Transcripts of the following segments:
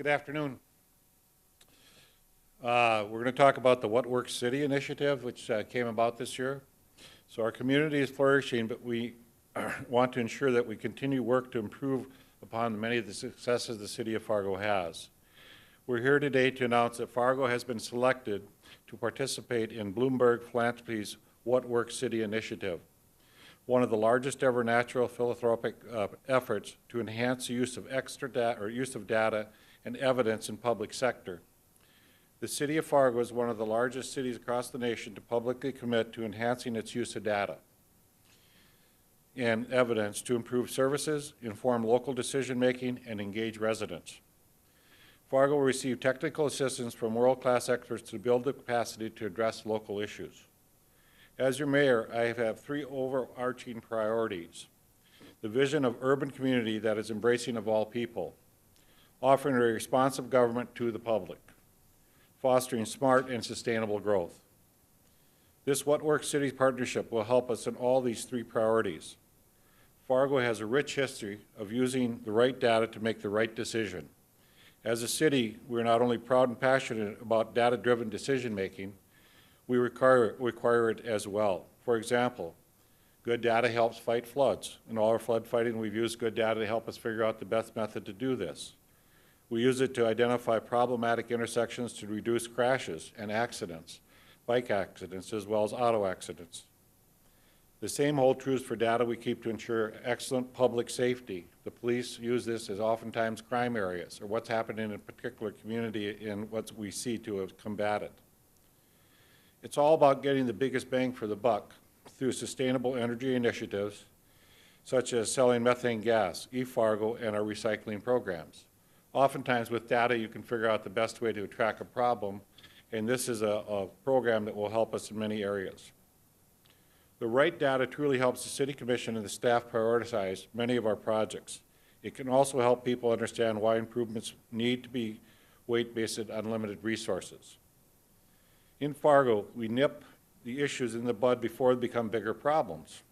Good afternoon. We're going to talk about the What Works City initiative, which came about this year. So our community is flourishing, but we want to ensure that we continue work to improve upon many of the successes the City of Fargo has. We're here today to announce that Fargo has been selected to participate in Bloomberg Philanthropies What Works City initiative, one of the largest ever natural philanthropic efforts to enhance the use of data and evidence in public sector. The City of Fargo is one of the largest cities across the nation to publicly commit to enhancing its use of data and evidence to improve services, inform local decision-making, and engage residents. Fargo will receive technical assistance from world-class experts to build the capacity to address local issues. As your mayor, I have three overarching priorities: the vision of urban community that is embracing of all people, offering a responsive government to the public, fostering smart and sustainable growth. This What Works City partnership will help us in all these three priorities. Fargo has a rich history of using the right data to make the right decision. As a city, we're not only proud and passionate about data-driven decision-making, we require it as well. For example, good data helps fight floods. In all our flood fighting, we've used good data to help us figure out the best method to do this. We use it to identify problematic intersections to reduce crashes and accidents, bike accidents, as well as auto accidents. The same holds true for data we keep to ensure excellent public safety. The police use this as oftentimes crime areas or what's happening in a particular community and what we see to combat it. It's all about getting the biggest bang for the buck through sustainable energy initiatives such as selling methane gas, eFargo, and our recycling programs. Oftentimes with data you can figure out the best way to track a problem, and this is a program that will help us in many areas. The right data truly helps the City Commission and the staff prioritize many of our projects. It can also help people understand why improvements need to be weight-based on limited resources. In Fargo, we nip the issues in the bud before they become bigger problems.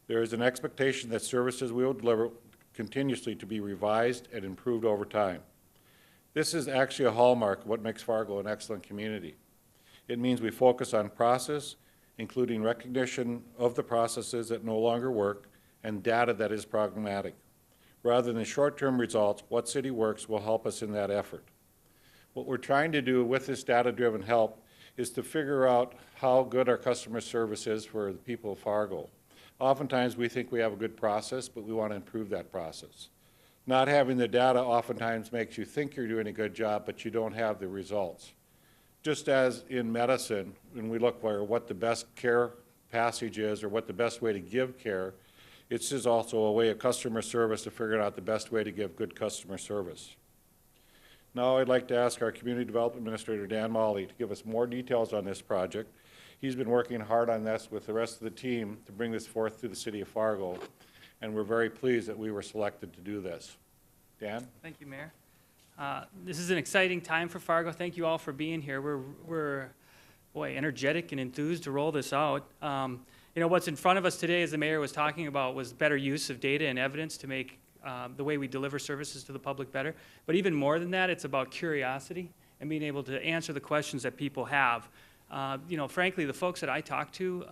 There is an expectation that services we will deliver continuously to be revised and improved over time. This is actually a hallmark of what makes Fargo an excellent community. It means we focus on process, including recognition of the processes that no longer work and data that is pragmatic. Rather than short-term results, what city works will help us in that effort. What we're trying to do with this data-driven help is to figure out how good our customer service is for the people of Fargo. Oftentimes we think we have a good process, but we want to improve that process. Not having the data oftentimes makes you think you're doing a good job, but you don't have the results. Just as in medicine, when we look for what the best care passage is or what the best way to give care, it's just also a way of customer service to figure out the best way to give good customer service. Now I'd like to ask our Community Development Administrator, Dan Molly, to give us more details on this project. He's been working hard on this with the rest of the team to bring this forth to the City of Fargo, and we're very pleased that we were selected to do this. Dan? Thank you, Mayor. This is an exciting time for Fargo. Thank you all for being here. We're energetic and enthused to roll this out. You know, what's in front of us today, as the Mayor was talking about, was better use of data and evidence to make the way we deliver services to the public better. But even more than that, it's about curiosity and being able to answer the questions that people have. You know, frankly, the folks that I talk to,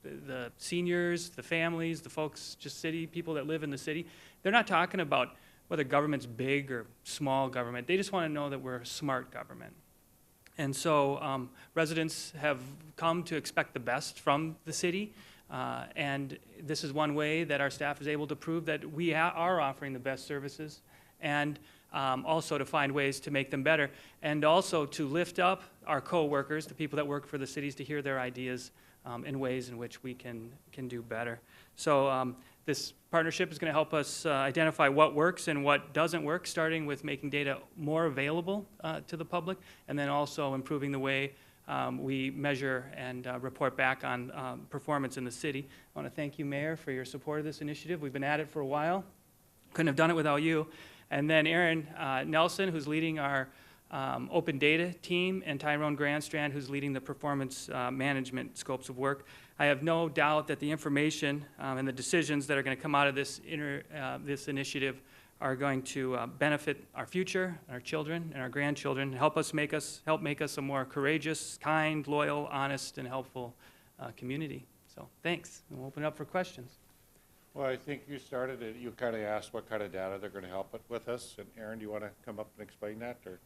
the seniors, the families, the folks, just city people that live in the city, they're not talking about whether government's big or small government. They just want to know that we're a smart government. And so residents have come to expect the best from the city, and this is one way that our staff is able to prove that we are offering the best services, and also to find ways to make them better, and also to lift up our co-workers, the people that work for the cities, to hear their ideas in ways in which we can do better. So this partnership is going to help us identify what works and what doesn't work, starting with making data more available to the public, and then also improving the way we measure and report back on performance in the city. I want to thank you, Mayor, for your support of this initiative. We've been at it for a while. Couldn't have done it without you. And then Aaron Nelson, who's leading our open data team, and Tyrone Grandstrand, who's leading the performance management scopes of work. I have no doubt that the information and the decisions that are going to come out of this initiative are going to benefit our future, our children, and our grandchildren, help make us a more courageous, kind, loyal, honest, and helpful community. So thanks, and we'll open it up for questions. Well, I think you started it, you kind of asked what kind of data they're going to help with us, and Aaron, do you want to come up and explain that, or?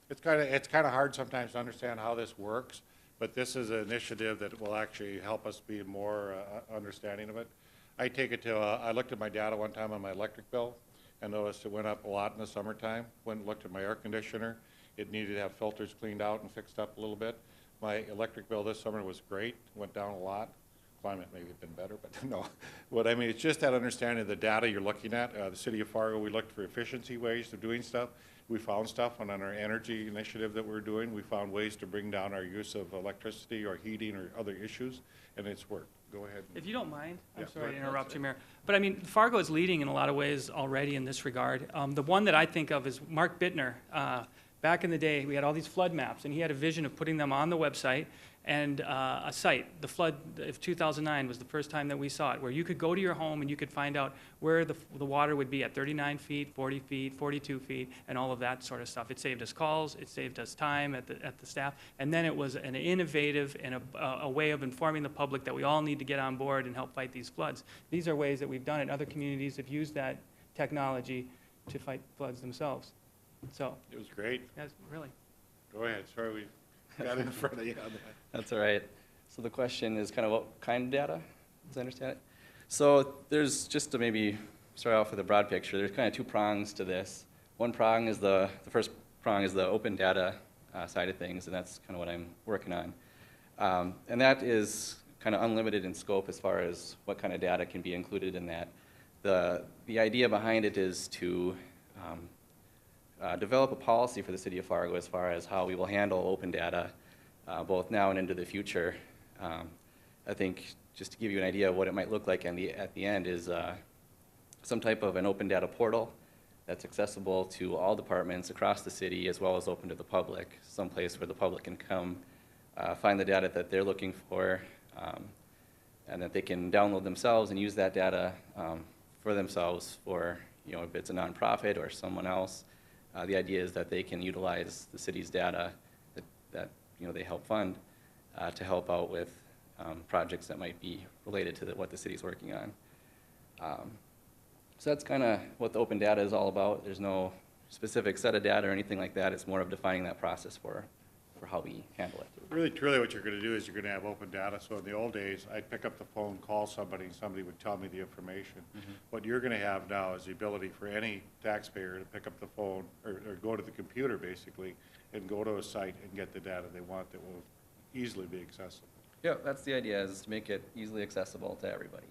It's kind of hard sometimes to understand how this works, but this is an initiative that will actually help us be more understanding of it. I take it to, I looked at my data one time on my electric bill and noticed it went up a lot in the summertime. Went and looked at my air conditioner. It needed to have filters cleaned out and fixed up a little bit. My electric bill this summer was great, went down a lot. Climate maybe have been better, but no. What I mean, it's just that understanding of the data you're looking at. The city of Fargo, we looked for efficiency ways of doing stuff. We found stuff on our energy initiative that we're doing. We found ways to bring down our use of electricity or heating or other issues, and it's worked. Go ahead. If you don't mind, I'm Yeah, sorry to go ahead. interrupt you, Mayor. But I mean, Fargo is leading in a lot of ways already in this regard. The one that I think of is Mark Bittner. Back in the day, we had all these flood maps, and he had a vision of putting them on the website and a site. The flood of 2009 was the first time that we saw it, where you could go to your home and you could find out where the water would be at 39 feet, 40 feet, 42 feet, and all of that sort of stuff. It saved us calls, it saved us time at the staff, and then it was an innovative and a way of informing the public that we all need to get on board and help fight these floods. These are ways that we've done it. Other communities have used that technology to fight floods themselves. So, It was great. yes, really. Go ahead. Sorry we got in front of you on that. That's all right. So the question is kind of what kind of data, as I understand it? So there's, just to maybe start off with a broad picture, there's kind of two prongs to this. One prong is the first prong is the open data side of things, and that's kind of what I'm working on. And that is kind of unlimited in scope as far as what kind of data can be included in that. The idea behind it is to develop a policy for the city of Fargo as far as how we will handle open data both now and into the future. I think just to give you an idea of what it might look like at the end is some type of an open data portal that's accessible to all departments across the city as well as open to the public, someplace where the public can come find the data that they're looking for and that they can download themselves and use that data for themselves for, you know, if it's a nonprofit or someone else. The idea is that they can utilize the city's data that you know, they help fund to help out with projects that might be related to what the city's working on. So that's kind of what the open data is all about. There's no specific set of data or anything like that. It's more of defining that process for how we handle it. Really, truly what you're going to do is you're going to have open data. So in the old days, I'd pick up the phone, call somebody, and somebody would tell me the information. Mm-hmm. What you're going to have now is the ability for any taxpayer to pick up the phone or go to the computer, basically, and go to a site and get the data they want that will easily be accessible. Yeah, that's the idea, is to make it easily accessible to everybody.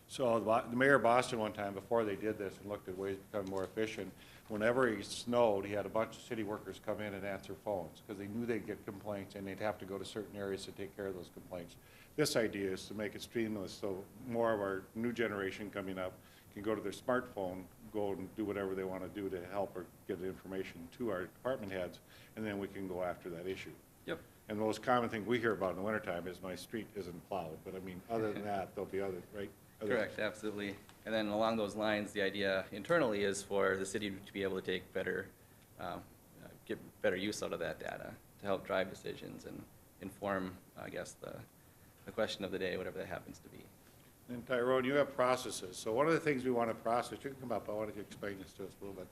So the mayor of Boston one time, before they did this and looked at ways to become more efficient, whenever it snowed, he had a bunch of city workers come in and answer phones because they knew they'd get complaints and they'd have to go to certain areas to take care of those complaints. This idea is to make it streamless so more of our new generation coming up can go to their smartphone, go and do whatever they want to do to help or get the information to our department heads, and then we can go after that issue. Yep. And the most common thing we hear about in the wintertime is my street isn't plowed, but I mean, other than that, there'll be other, right? Correct, absolutely. And then along those lines, the idea internally is for the city to be able to take better, get better use out of that data to help drive decisions and inform, I guess, the question of the day, whatever that happens to be. And Tyrone, you have processes. So one of the things we want to process, you can come up, I wanted to explain this to us a little bit.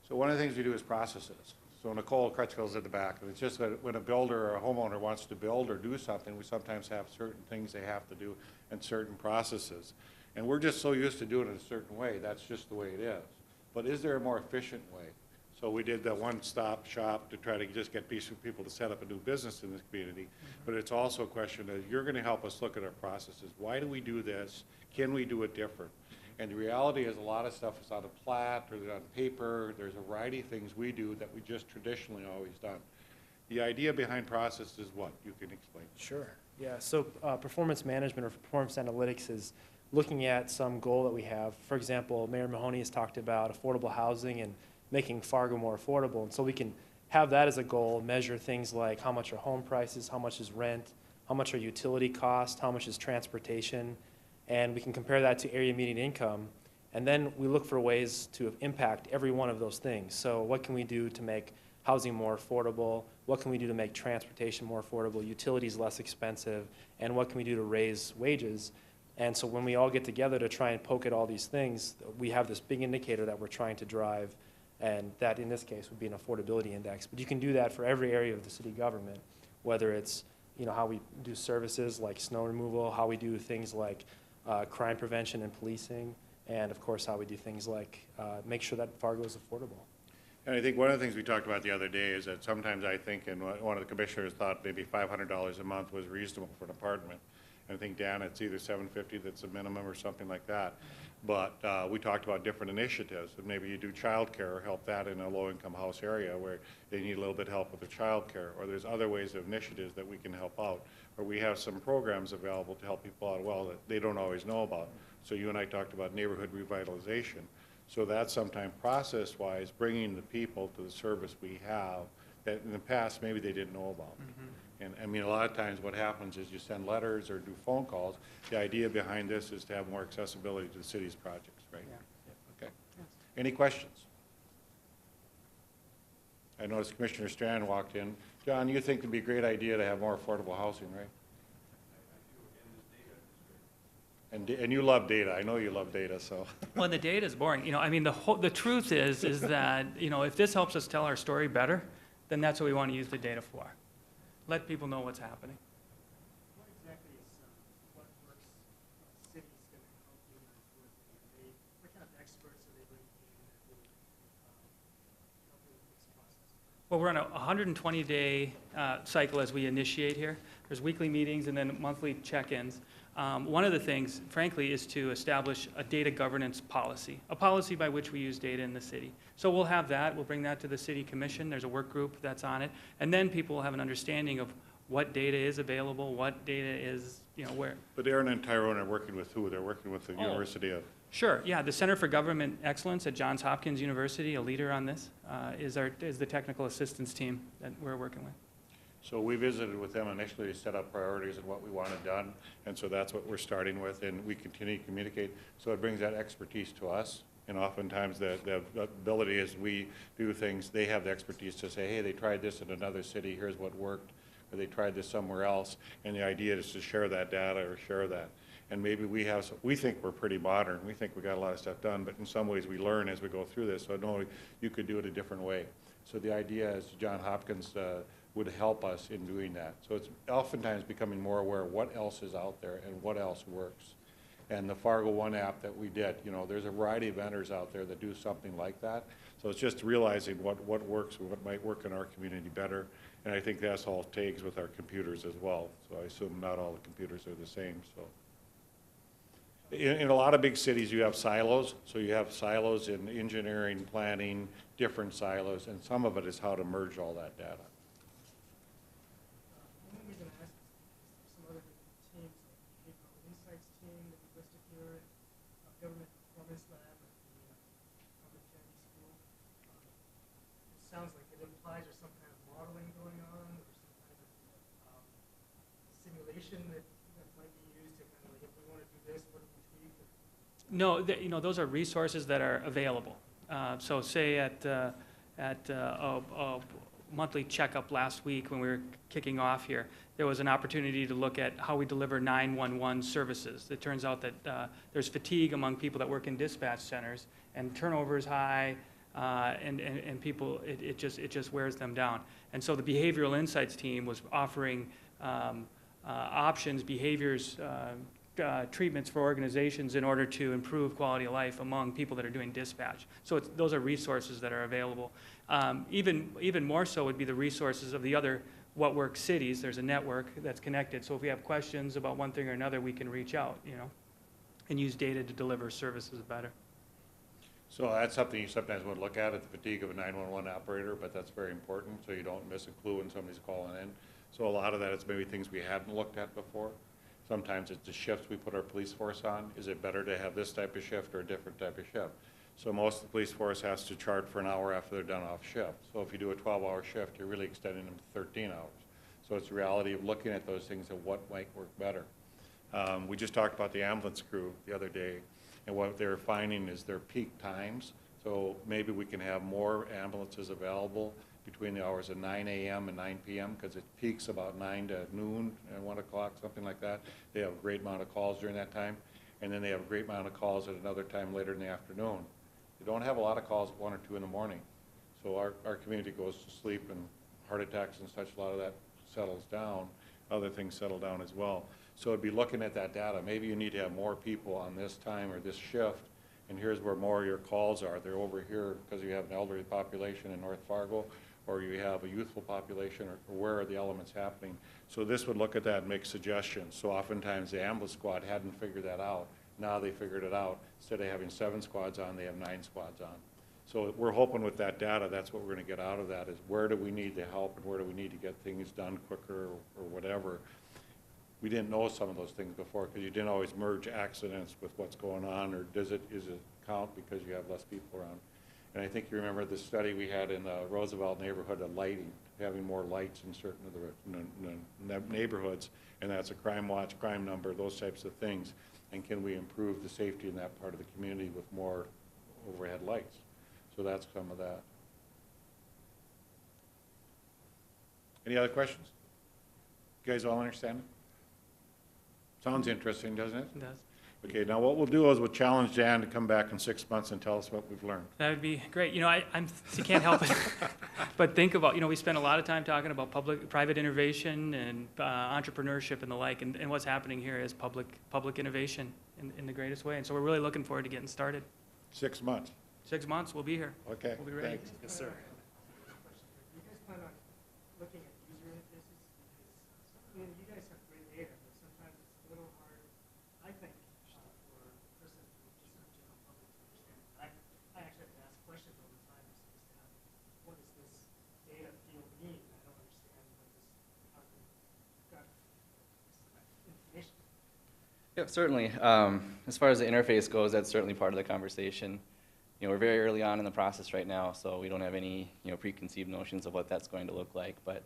So one of the things we do is processes. So Nicole Crutchfield's in the back, and it's just that when a builder or a homeowner wants to build or do something, we sometimes have certain things they have to do and certain processes. And we're just so used to doing it a certain way, that's just the way it is. But is there a more efficient way? So we did the one-stop shop to try to just get people to set up a new business in this community. But it's also a question that you're going to help us look at our processes. Why do we do this? Can we do it different? And the reality is a lot of stuff is on a plat or on paper. There's a variety of things we do that we just traditionally always done. The idea behind process is what? You can explain. Sure. Yeah. So performance management or performance analytics is looking at some goal that we have. For example, Mayor Mahoney has talked about affordable housing and making Fargo more affordable. And so we can have that as a goal, measure things like how much are home prices, how much is rent, how much are utility costs, how much is transportation, and we can compare that to area median income And then we look for ways to impact every one of those things. So what can we do to make housing more affordable? What can we do to make transportation more affordable, utilities less expensive? And what can we do to raise wages? And so when we all get together to try and poke at all these things, we have this big indicator that we're trying to drive, and that in this case would be an affordability index. But you can do that for every area of the city government, whether it's how we do services like snow removal, how we do things like crime prevention and policing, and of course how we do things like make sure that Fargo is affordable. And I think one of the things we talked about the other day is that sometimes I think, and one of the commissioners thought maybe $500 a month was reasonable for an apartment. And I think, Dan, it's either $750 that's a minimum or something like that. But we talked about different initiatives, and maybe you do childcare or help that in a low-income house area where they need a little bit of help with the childcare, or there's other ways of initiatives that we can help out, or we have some programs available to help people out well that they don't always know about. So you and I talked about neighborhood revitalization. So that's sometimes process-wise bringing the people to the service we have that in the past maybe they didn't know about. And I mean, a lot of times what happens is you send letters or do phone calls. The idea behind this is to have more accessibility to the city's projects, right? Yeah. Okay. Any questions? I noticed Commissioner Strand walked in. John, you think it'd be a great idea to have more affordable housing, right? And you love data. I know you love data, so. Well, and the data is boring. I mean, the truth is that, if this helps us tell our story better, then that's what we want to use the data for. Let people know what's happening. What exactly is, what works cities going to help you guys with? What kind of experts are they bringing in that will help you with this process? Well, we're on a 120-day cycle as we initiate here. There's weekly meetings and then monthly check-ins. One of the things, frankly, is to establish a data governance policy, a policy by which we use data in the city. So we'll have that. We'll bring that to the city commission. There's a work group that's on it. And then people will have an understanding of what data is available, what data is, where. But Aaron and Tyrone are working with who? They're working with the University of? Sure, yeah. The Center for Government Excellence at Johns Hopkins University, a leader on this, is the technical assistance team that we're working with. So we visited with them initially to set up priorities and what we wanted done, and so that's what we're starting with, and we continue to communicate. So it brings that expertise to us, and oftentimes the ability is we do things, they have the expertise to say, hey, they tried this in another city, here's what worked, or they tried this somewhere else, and the idea is to share that data or share that. And maybe we think we're pretty modern, we think we got a lot of stuff done, but in some ways we learn as we go through this, so no, you could do it a different way. So the idea is John Hopkins would help us in doing that. So it's oftentimes becoming more aware of what else is out there and what else works. And the Fargo One app that we did, there's a variety of vendors out there that do something like that. So it's just realizing what works and what might work in our community better. And I think that's all tags with our computers as well. So I assume not all the computers are the same. So in a lot of big cities, you have silos. So you have silos in engineering, planning, different silos, and some of it is how to merge all that data. One reason I asked is some other teams, like the Behavioral Insights team that we listed here, Government Performance Lab at the Harvard Kennedy School. It sounds like it implies there's some kind of modeling going on, or some kind of simulation that might be used to kind of like, if we want to do this, what do we tweak? No, those are resources that are available. So say at a monthly checkup last week when we were kicking off here, there was an opportunity to look at how we deliver 911 services. It turns out that there's fatigue among people that work in dispatch centers, and turnover is high, and people, it just wears them down. And so the Behavioral Insights team was offering options, behaviors, treatments for organizations in order to improve quality of life among people that are doing dispatch. So those are resources that are available. Even more so would be the resources of the other What Works cities. There's a network that's connected. So if we have questions about one thing or another, we can reach out, and use data to deliver services better. So that's something you sometimes would look at the fatigue of a 911 operator, but that's very important so you don't miss a clue when somebody's calling in. So a lot of that is maybe things we hadn't looked at before. Sometimes it's the shifts we put our police force on. Is it better to have this type of shift or a different type of shift? So most of the police force has to chart for an hour after they're done off shift. So if you do a 12-hour shift, you're really extending them to 13 hours. So it's the reality of looking at those things and what might work better. We just talked about the ambulance crew the other day, And what they're finding is their peak times. So maybe we can have more ambulances available between the hours of 9 a.m. and 9 p.m. because it peaks about 9 to noon and 1 o'clock, something like that. They have a great amount of calls during that time. And then they have a great amount of calls at another time later in the afternoon. They don't have a lot of calls at 1 or 2 in the morning. So our community goes to sleep, and heart attacks and such, a lot of that settles down. Other things settle down as well. So it'd be looking at that data. Maybe you need to have more people on this time or this shift, and here's where more of your calls are. They're over here because you have an elderly population in North Fargo, or you have a youthful population, or where are the elements happening. So this would look at that and make suggestions. So oftentimes the ambulance squad hadn't figured that out. Now they figured it out. Instead of having 7 squads on, they have 9 squads on. So we're hoping with that data, that's what we're going to get out of that, is where do we need the help and where do we need to get things done quicker or whatever. We didn't know some of those things before because you didn't always merge accidents with what's going on, or is it count because you have less people around. And I think you remember the study we had in the Roosevelt neighborhood of lighting, having more lights in certain of the neighborhoods, and that's a crime watch, crime number, those types of things. And can we improve the safety in that part of the community with more overhead lights? So that's some of that. Any other questions? You guys all understand it? Sounds interesting, doesn't it? It does. Okay, now what we'll do is we'll challenge Dan to come back in 6 months and tell us what we've learned. That would be great. You know, I can't help it but think about, you know, we spend a lot of time talking about private innovation and entrepreneurship and the like, and what's happening here is public innovation in the greatest way. And so we're really looking forward to getting started. 6 months. 6 months, we'll be here. Okay, We'll be ready. thanks. Yes, sir. Do you guys plan on looking at user interfaces? Because, you know, you guys have great data, but sometimes it's a little hard, I think, for a person who just not general public to understand. I actually have to ask questions all the time as to have, what does this data field mean? I don't understand what this, how to, got this information. Yep, certainly. As far as the interface goes, that's certainly part of the conversation. You know, we're very early on in the process right now, so we don't have any, you know, preconceived notions of what that's going to look like. But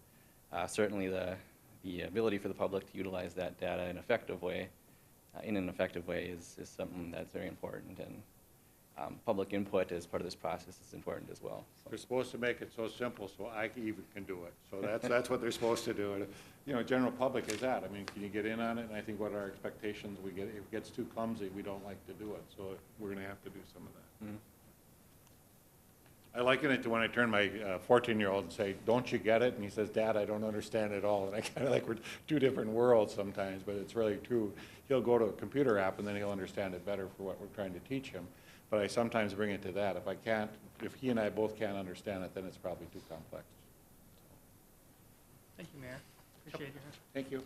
certainly the ability for the public to utilize that data in an effective way is something that's very important. And public input as part of this process is important as well. So. They're supposed to make it so simple so I even can do it. So that's what they're supposed to do. And, you know, general public is that. I mean, can you get in on it? And I think what our expectations, if it gets too clumsy, we don't like to do it. So we're going to have to do some of that. Mm-hmm. I liken it to when I turn my 14-year-old and say, don't you get it? And he says, Dad, I don't understand it all. And I kind of like we're two different worlds sometimes, but it's really true. He'll go to a computer app and then he'll understand it better for what we're trying to teach him. But I sometimes bring it to that. If he and I both can't understand it, then it's probably too complex. Thank you, Mayor. Appreciate your. Thank you.